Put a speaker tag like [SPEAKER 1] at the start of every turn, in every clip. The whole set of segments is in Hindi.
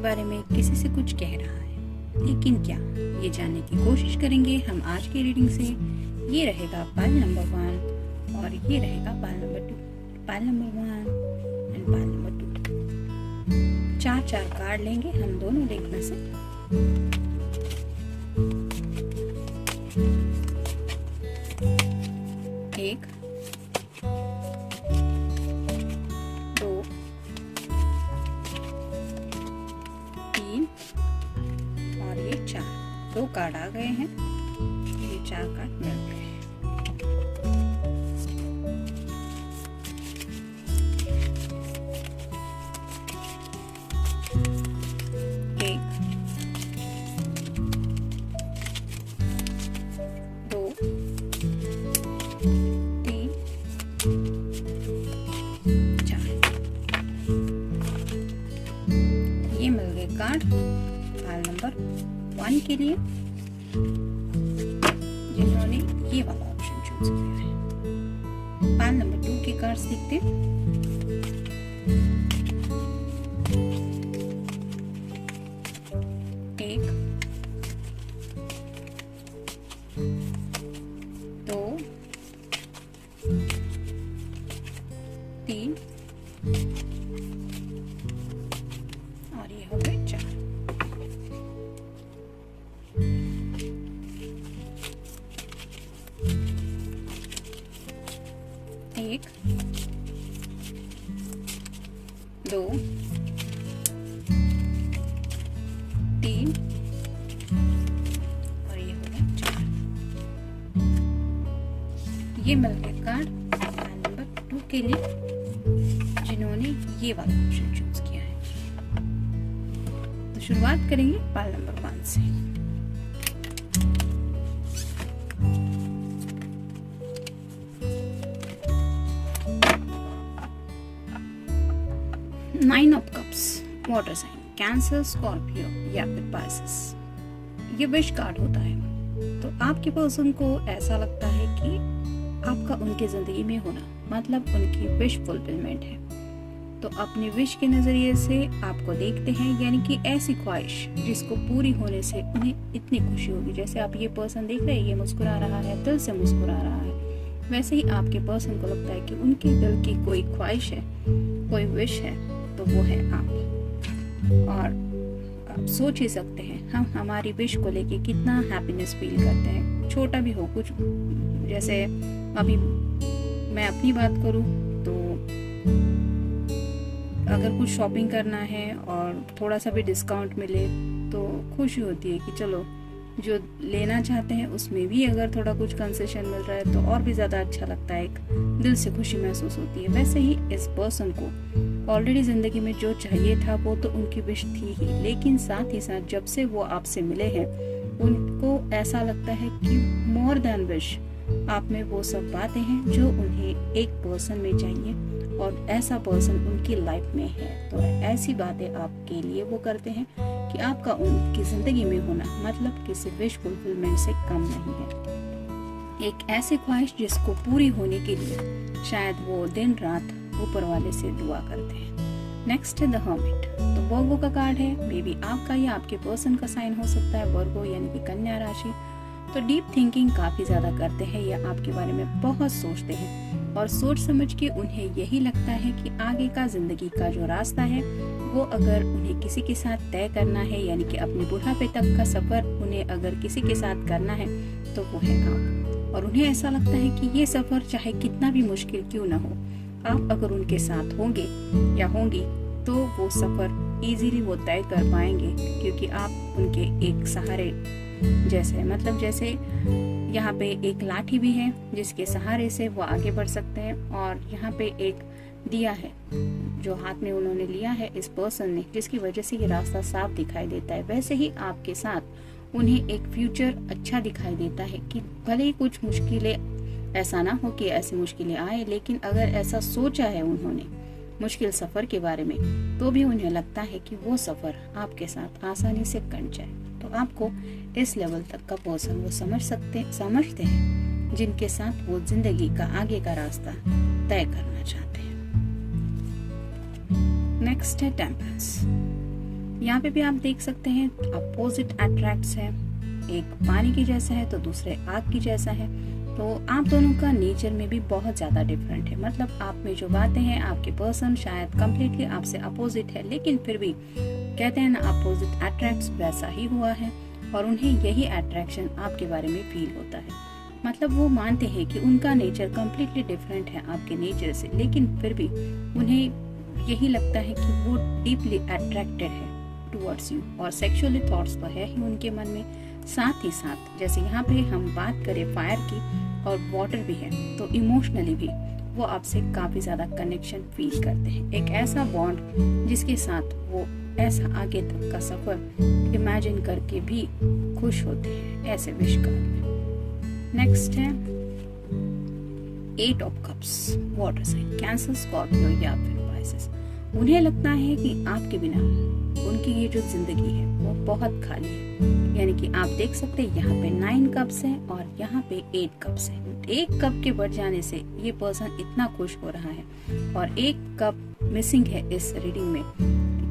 [SPEAKER 1] बारे में किसी से कुछ कह रहा है, लेकिन क्या, ये जानने की कोशिश करेंगे हम आज की रीडिंग से। ये रहेगा पाइल नंबर 1 और ये रहेगा pile number 2। Pile number 1 and pile number 2। 4 card लेंगे हम दोनों डेक में से। एक, 2, 3 और ये 4। 2 कार्ड आ गए हैं, ये 4 कार्ड मिल गए हैं। एक, 2, 3, 4। ये मिल गए कार्ड पाइल नंबर 1 के लिए, जिन्होंने ये वाला ऑप्शन चूज किया है। पाइल नंबर 2 के कार्ड्स देखते हैं। एक, 2, 3 और ये हो गए 4। एक, 2, 3 और ये हो गए 4। ये मिल गए कार्ड पाइल नंबर 2 के लिए, जिन्होंने ये वाला ऑप्शन चूज किया है। तो शुरुआत करेंगे पाइल नंबर 1 से। Nine of cups, water sign, Cancer, Scorpio या फिर पाइसेस। ये विश कार्ड होता है। तो आपके पर्सन को ऐसा लगता है कि आपका उनके जिंदगी में होना मतलब उनकी विश फुलफिलमेंट है। तो अपनी विश के नजरिए से आपको देखते हैं, यानी कि ऐसी ख्वाहिश जिसको पूरी होने से उन्हें इतनी खुशी होगी। जैसे आप ये पर्सन देख रहे हैं, ये मुस्कुरा रहा है, दिल से मुस्कुरा रहा है, वैसे ही आपके पर्सन को लगता है कि उनके दिल की कोई ख्वाहिश है, कोई विश है, तो वो है आप। और आप सोच ही सकते हैं हम हमारी विश को लेके कितना हैप्पीनेस फील करते हैं, छोटा भी हो कुछ। जैसे अभी मैं अपनी बात करूं तो अगर कुछ शॉपिंग करना है और थोड़ा सा भी डिस्काउंट मिले तो खुशी होती है कि चलो जो लेना चाहते हैं उसमें भी अगर थोड़ा कुछ कंसेशन मिल रहा है तो और भी ज़्यादा अच्छा लगता है, एक दिल से खुशी महसूस होती है। वैसे ही इस पर्सन को ऑलरेडी ज़िंदगी में जो चाहिए था वो तो उनकी विश थी ही, लेकिन साथ ही साथ जब से वो आपसे मिले हैं उनको ऐसा लगता है कि मोर देन विश, आप में वो सब बातें हैं जो उन्हें एक पर्सन में चाहिए और ऐसा पर्सन उनकी लाइफ में है। तो ऐसी बातें आपके लिए वो करते हैं कि आपका उनकी जिंदगी में होना मतलब किसी विश फुलफिलमेंट से कम नहीं है। एक ऐसी ख्वाहिश जिसको पूरी होने के लिए शायद वो दिन रात ऊपर वाले से दुआ करते हैं। नेक्स्ट है द हर्मिट। तो वर्गो का कार्ड है, मे बी आपका या आपके पर्सन का साइन हो सकता है वर्गो यानी कि कन्या राशि। तो डीप थिंकिंग काफी ज्यादा करते हैं या आपके बारे में बहुत सोचते हैं और सोच समझ के उन्हें यही लगता है कि आगे का जिंदगी का जो रास्ता है वो अगर उन्हें किसी के साथ तय करना है, यानी कि अपने बुढ़ापे तक का सफर उन्हें अगर किसी के साथ करना है तो वो है आप। और उन्हें ऐसा लगता है कि ये सफर चाहे कितना भी मुश्किल क्यों ना हो, आप अगर उनके साथ होंगे या होंगी तो वो सफर इजीली वो तय कर पाएंगे, क्योंकि आप उनके एक सहारे जैसे, मतलब जैसे यहाँ पे एक लाठी भी है जिसके सहारे से वो आगे बढ़ सकते हैं, और यहाँ पे एक दिया है जो हाथ में उन्होंने लिया है इस पर्सन ने, जिसकी वजह से ये रास्ता साफ दिखाई देता है। वैसे ही आपके साथ उन्हें एक फ्यूचर अच्छा दिखाई देता है कि भले ही कुछ मुश्किलें, ऐसा ना हो कि ऐसी मुश्किलें आए, लेकिन अगर ऐसा सोचा है उन्होंने मुश्किल सफर के बारे में तो भी उन्हें लगता है कि वो सफर आपके साथ आसानी से कट जाए। तो आपको इस लेवल तक का पर्सन वो समझते हैं जिनके साथ वो जिंदगी का आगे का रास्ता तय करना चाहते हैं। नेक्स्ट है टेम्परेंस। यहाँ पे भी आप देख सकते हैं अपोजिट अट्रैक्ट्स है, एक पानी की जैसा है तो दूसरे आग की जैसा है। तो आप दोनों का नेचर में भी बहुत ज़्यादा डिफरेंट है, मतलब आप में जो बातें हैं, आपके पर्सन शायद कम्प्लीटली आपसे अपोजिट है, लेकिन फिर भी कहते हैं ना अपोजिट अट्रैक्ट्स, वैसा ही हुआ है और उन्हें यही अट्रैक्शन आपके बारे में फील होता है। मतलब वो मानते हैं कि उनका नेचर कम्प्लीटली डिफरेंट है आपके नेचर से, लेकिन फिर भी उन्हें यही लगता है कि वो डीपली अट्रैक्टेड है टुवर्ड्स यू और सेक्सुअली थॉट्स तो है ही उनके मन में। साथ ही साथ जैसे यहाँ पे हम बात करें फायर की और वाटर भी है, तो इमोशनली भी वो आपसे काफ़ी ज़्यादा कनेक्शन फील करते हैं, एक ऐसा बॉन्ड जिसके साथ वो ऐसा आगे तक का सफ़र इमेजिन करके भी खुश होते हैं ऐसे विश कार्ड में। नेक्स्ट है 8 of cups, water sign, Cancer, Scorpio या फिर पाइसेस। उन्हें लगता है कि आपके बिना उनकी ये जो जिंदगी है वो बहुत खाली है। यानी कि आप देख सकते हैं यहाँ पे 9 कप्स हैं और यहाँ पे 8 कप्स हैं। 1 कप के बढ़ जाने से ये पर्सन इतना खुश हो रहा है और 1 कप मिसिंग है इस रीडिंग में,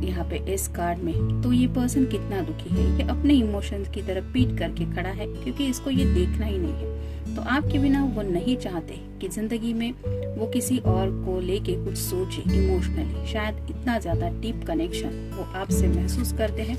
[SPEAKER 1] यहाँ पे इस कार्ड में। तो ये पर्सन कितना दुखी है, ये अपने इमोशंस की तरफ पीट करके खड़ा है क्योंकि इसको ये देखना ही नहीं है। तो आपके बिना वो नहीं चाहते कि जिंदगी में वो किसी और को लेके कुछ सोचे इमोशनली। शायद इतना ज्यादा डीप कनेक्शन वो आपसे महसूस करते हैं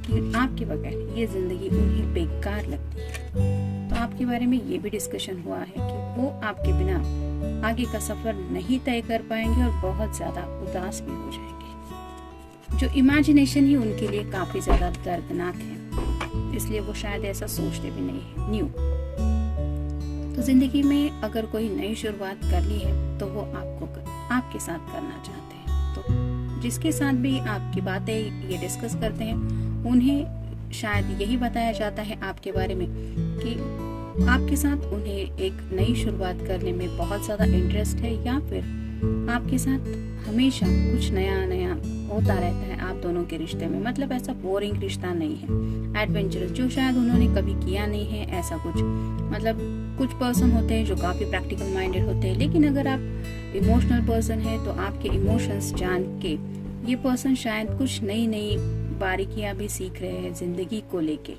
[SPEAKER 1] कि आपके बगैर ये जिंदगी उन्हें बेकार लगती है। तो आपके बारे में ये भी डिस्कशन हुआ है कि वो आपके बिना आगे का सफर नहीं तय कर पाएंगे और बहुत ज्यादा उदास भी हो जाएंगे। जो इमेजिनेशन ही उनके लिए काफी ज्यादा दर्दनाक है, इसलिए वो शायद ऐसा सोचते भी नहीं है। न्यू, तो जिंदगी में अगर कोई नई शुरुआत करनी है तो वो आपके साथ करना चाहते हैं। तो जिसके साथ भी आपकी बातें ये डिस्कस करते हैं उन्हें शायद यही बताया जाता है आपके बारे में कि आपके साथ उन्हें एक नई शुरुआत करने में बहुत ज़्यादा इंटरेस्ट है, या फिर आपके साथ हमेशा कुछ नया नया होता रहता है आप दोनों के रिश्ते में। मतलब ऐसा बोरिंग रिश्ता नहीं है, एडवेंचरस, जो शायद उन्होंने कभी किया नहीं है ऐसा कुछ। मतलब कुछ पर्सन होते हैं जो काफ़ी प्रैक्टिकल माइंडेड होते हैं, लेकिन अगर आप इमोशनल पर्सन है तो आपके इमोशंस जान के ये पर्सन शायद कुछ नई नई बारीकियां भी सीख रहे हैं जिंदगी को लेके।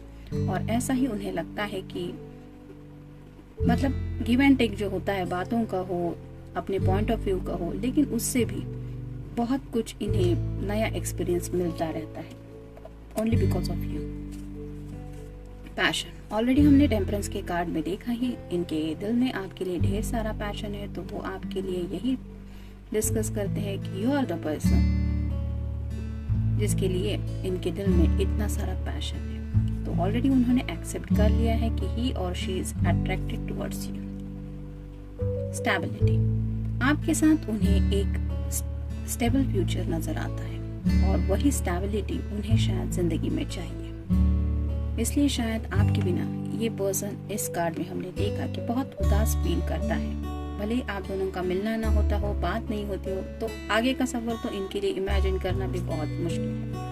[SPEAKER 1] और ऐसा ही उन्हें लगता है कि मतलब गिव एंड टेक जो होता है, बातों का हो, अपने पॉइंट ऑफ व्यू का हो, लेकिन उससे भी बहुत कुछ इन्हें नया एक्सपीरियंस मिलता रहता है only because of you. Passion, already हमने टेम्परेंस के कार्ड में देखा ही, इनके दिल में आपके लिए ढेर सारा पैशन है। तो वो आपके लिए यही डिस्कस करते हैं कि यू आर द पर्सन जिसके लिए इनके दिल में इतना सारा पैशन है। तो ऑलरेडी उन्होंने एक्सेप्ट कर लिया है कि ही और she is attracted towards you. Stability, आपके साथ उन्हें एक स्टेबल फ्यूचर नजर आता है और वही स्टेबिलिटी उन्हें शायद जिंदगी में चाहिए। इसलिए शायद आपके बिना ये पर्सन, इस कार्ड में हमने देखा कि बहुत उदास फील करता है। भले आप दोनों का मिलना ना होता हो, बात नहीं होती हो, तो आगे का सफर तो इनके लिए इमेजिन करना भी बहुत मुश्किल है।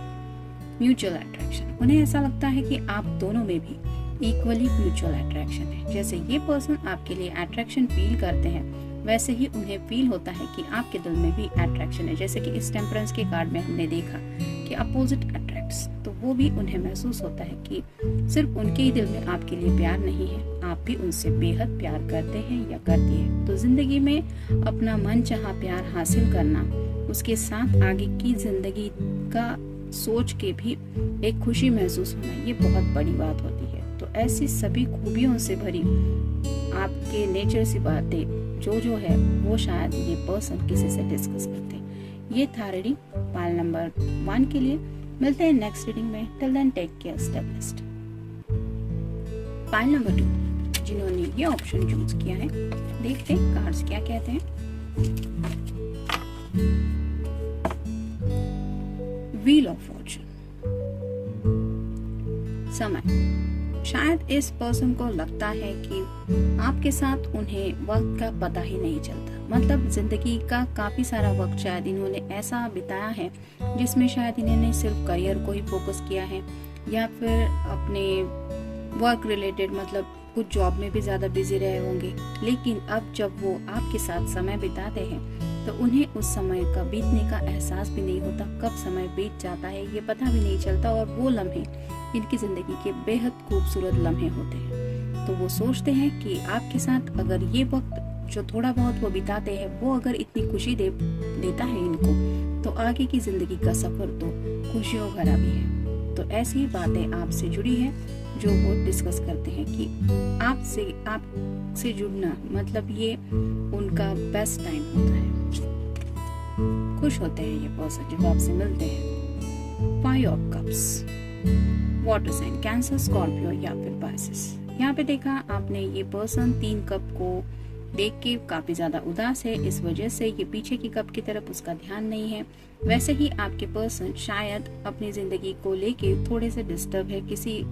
[SPEAKER 1] म्यूचुअल अट्रैक्शन, उन्हें ऐसा लगता है कि आप दोनों में भी इक्वली म्यूचुअल अट्रैक्शन है। जैसे ये पर्सन आपके लिए अट्रैक्शन फील करते हैं, वैसे ही उन्हें फील होता है कि आपके दिल में भी अट्रैक्शन है। जैसे कि इस टेम्परेंस के कार्ड में हमने देखा कि अपोजिट अट्रैक्ट्स, तो वो भी उन्हें महसूस होता है कि सिर्फ उनके ही दिल में आपके लिए प्यार नहीं है, आप भी उनसे बेहद प्यार करते हैं या करती है। तो जिंदगी में अपना मन चाहा प्यार हासिल करना, उसके साथ आगे की जिंदगी का सोच के भी एक खुशी महसूस होना, ये बहुत बड़ी बात होती है। तो ऐसी सभी खूबियों से भरी आपके नेचर से बातें जो है वो शायद ये पर्सन किसी से डिस्कस करते हैं। ये था रीडिंग पाइल नंबर 1 के लिए। मिलते हैं नेक्स्ट रीडिंग में। Till then take care, stay blessed. Pile number 2, जिन्होंने ये ऑप्शन चूज किया है, देखते हैं कार्ड्स क्या कहते हैं। व्हील ऑफ फॉर्चून, समय। शायद इस पर्सन को लगता है कि आपके साथ उन्हें वक्त का पता ही नहीं चलता। मतलब जिंदगी का काफी सारा वक्त शायद इन्होंने ऐसा बिताया है जिसमें शायद इन्होंने सिर्फ करियर को ही फोकस किया है, या फिर अपने वर्क रिलेटेड, मतलब कुछ जॉब में भी ज्यादा बिजी रहे होंगे। लेकिन अब जब वो आपके साथ समय बिताते हैं तो उन्हें उस समय का बीतने का एहसास भी नहीं होता, कब समय बीत जाता है ये पता भी नहीं चलता, और वो लम्हे इनकी जिंदगी के बेहद खूबसूरत लम्हे होते हैं। तो वो सोचते हैं कि आपके साथ अगर ये वक्त जो थोड़ा बहुत वो बिताते हैं वो अगर इतनी खुशी देता है इनको, तो आगे की जिंदगी का सफर तो खुशियों भरा भी है। तो ऐसी ही बातें आपसे जुड़ी है जो वो डिस्कस करते हैं कि आपसे जुड़ना मतलब ये उनका बेस्ट टाइम होता है। खुश होते हैं ये पर्सन जब आपसे मिलते हैं। 5 of cups, water sign, Cancer, Scorpio या फिर पाइसेस। यहाँ पे देखा आपने ये पर्सन 3 कप को देख के काफी ज्यादा उदास है, इस वजह से ये पीछे की कप की तरफ उसका ध्यान नहीं है। वैसे ही आपके पर्सन शायद अपनी जिंदगी को लेके थोड़े से डिस्टर्ब है, किसी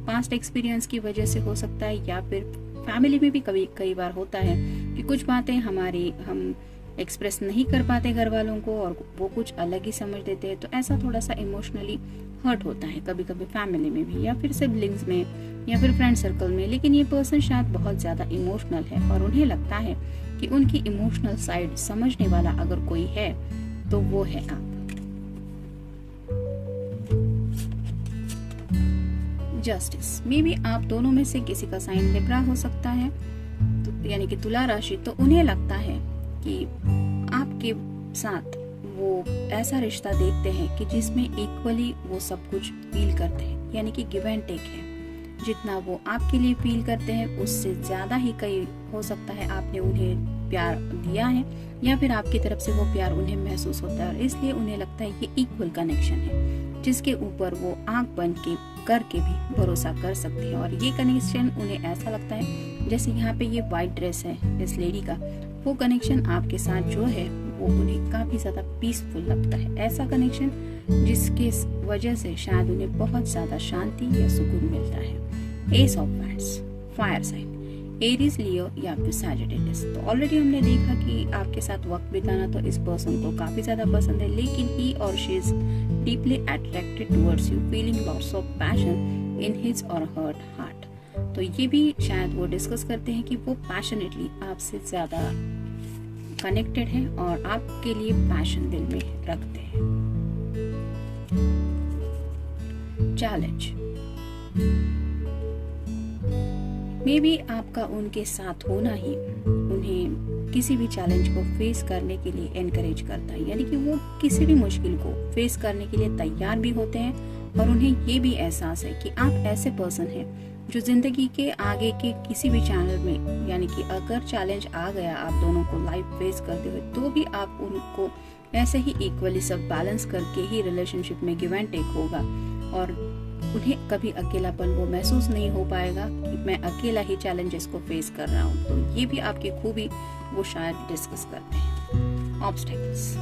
[SPEAKER 1] पास्ट एक्सपीरियंस की वजह से हो सकता है, या फिर फैमिली में भी कई बार होता है कि कुछ बातें हम एक्सप्रेस नहीं कर पाते घर वालों को और वो कुछ अलग ही समझ देते हैं। तो ऐसा थोड़ा सा इमोशनली हर्ट होता है कभी कभी फैमिली में भी, या फिर सिबलिंग्स में, या फिर फ्रेंड सर्कल में। लेकिन ये पर्सन शायद बहुत ज्यादा इमोशनल है और उन्हें लगता है कि उनकी इमोशनल साइड समझने वाला अगर कोई है तो वो है आप। जस्टिस, मे बी आप दोनों में से किसी का साइन लिब्रा हो सकता है, तो यानी कि तुला राशि। तो उन्हें लगता है कि आपके साथ वो ऐसा रिश्ता देखते हैं कि जिसमें इक्वली वो सब कुछ फील करते हैं, यानी कि गिव एंड टेक है। जितना वो आपके लिए फील करते हैं उससे ज्यादा ही कई हो सकता है आपने उन्हें प्यार दिया है, या फिर आपकी तरफ से वो प्यार उन्हें महसूस होता है, और इसलिए उन्हें लगता है ये इक्वल कनेक्शन है जिसके ऊपर वो आंख बंद के करके भी भरोसा कर सकते हैं। और ये कनेक्शन उन्हें ऐसा लगता है जैसे यहाँ पे ये व्हाइट ड्रेस है इस लेडी का, वो कनेक्शन आपके साथ जो है वो उन्हें काफी ज्यादा पीसफुल लगता है। ऐसा कनेक्शन जिसके वजह से शायद उन्हें बहुत ज्यादा शांति या सुकून मिलता है। Ace of wands, fire sign, Aries, Leo या फिर सैजिटेरियस। तो ऑलरेडी हमने देखा कि आपके साथ वक्त बिताना तो इस पर्सन को काफी ज्यादा पसंद है, लेकिन ही और she is deeply attracted towards you, feeling lots of passion in his और हर हार्ट। तो ये भी शायद वो डिस्कस करते हैं कि वो पैशनेटली आपसे ज्यादा कनेक्टेड है और आपके लिए पैशन दिल में रखते हैं। चैलेंज, मे बी आपका उनके साथ होना ही उन्हें किसी भी चैलेंज को फेस करने के लिए एनकरेज करता है, यानी कि वो किसी भी मुश्किल को फेस करने के लिए तैयार भी होते हैं। और उन्हें ये भी एहसास है कि आप ऐसे पर्सन हैं जो जिंदगी के आगे के किसी भी चैनल में, यानी कि अगर चैलेंज आ गया आप दोनों को लाइफ फेस करते हुए, तो भी आप उनको ऐसे ही इक्वली सब बैलेंस करके ही रिलेशनशिप में गिव एंड टेक होगा, और उन्हें कभी अकेलापन वो महसूस नहीं हो पाएगा कि मैं अकेला ही चैलेंजेस को फेस कर रहा हूँ। तो ये भी आपकी खूबी वो शायद डिस्कस करते हैं। ऑब्स्टेकल्स,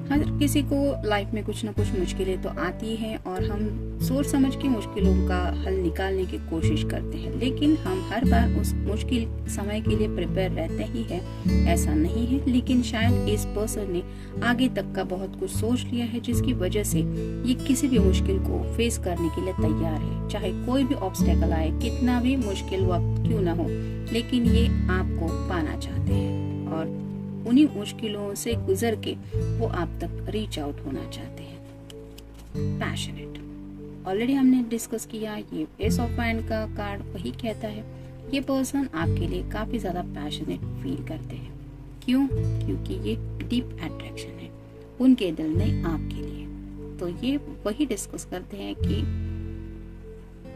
[SPEAKER 1] हर किसी को लाइफ में कुछ ना कुछ मुश्किलें तो आती हैं और हम सोच समझ के मुश्किलों का हल निकालने की कोशिश करते हैं, लेकिन हम हर बार उस मुश्किल समय के लिए प्रिपेयर रहते ही हैं, ऐसा नहीं है। लेकिन शायद इस पर्सन ने आगे तक का बहुत कुछ सोच लिया है, जिसकी वजह से ये किसी भी मुश्किल को फेस करने के लिए तैयार है, चाहे कोई भी ऑब्स्टेकल आए, कितना भी मुश्किल वक्त क्यों ना हो, लेकिन ये आपको पाना चाहते हैं और उन्हीं मुश्किलों से गुजर के वो आप तक रीच आउट होना चाहते हैं। पैशनेट, ऑलरेडी हमने डिस्कस किया, ये एस ऑफ वांड का कार्ड वही कहता है, ये पर्सन आपके लिए काफी ज्यादा पैशनेट फील करते हैं। क्यों? क्योंकि ये डीप अट्रैक्शन है उनके दिल में आपके लिए। तो ये वही डिस्कस करते हैं कि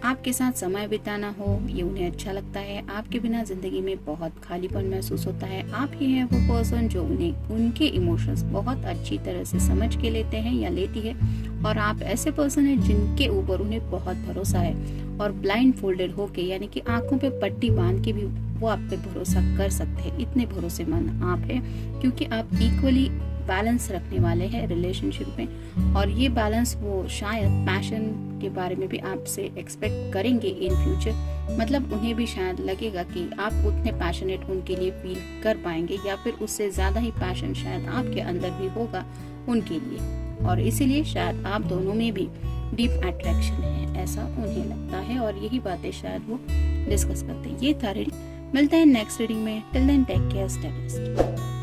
[SPEAKER 1] आपके साथ समय बिताना हो ये उन्हें अच्छा लगता है, आपके बिना जिंदगी में बहुत खालीपन महसूस होता है। आप ही हैं वो पर्सन जो उन्हें उनके इमोशंस बहुत अच्छी तरह से समझ के लेते हैं या लेती है, और आप ऐसे पर्सन हैं जिनके ऊपर उन्हें बहुत भरोसा है और ब्लाइंड फोल्डेड होके, यानी कि आंखों पे पट्टी बांध के भी वो आप पे भरोसा कर सकते हैं। इतने भरोसेमंद आप हैं क्योंकि आप इक्वली बैलेंस रखने वाले हैं रिलेशनशिप में, और ये बैलेंस वो शायद पैशन के बारे में भी आपसे एक्सपेक्ट करेंगे इन फ्यूचर। मतलब उन्हें भी शायद लगेगा कि आप उतने पैशनेट उनके लिए फील कर पाएंगे, या फिर उससे ज्यादा ही पैशन शायद आपके अंदर भी होगा उनके लिए, और इसीलिए शायद आप दोनों में भी डीप अट्रैक्शन है, ऐसा उन्हें लगता है, और यही बातें शायद वो डिस्कस करते हैं। ये था रीडिंग, मिलते हैं नेक्स्ट रीडिंग में। Till then take care, stay blessed.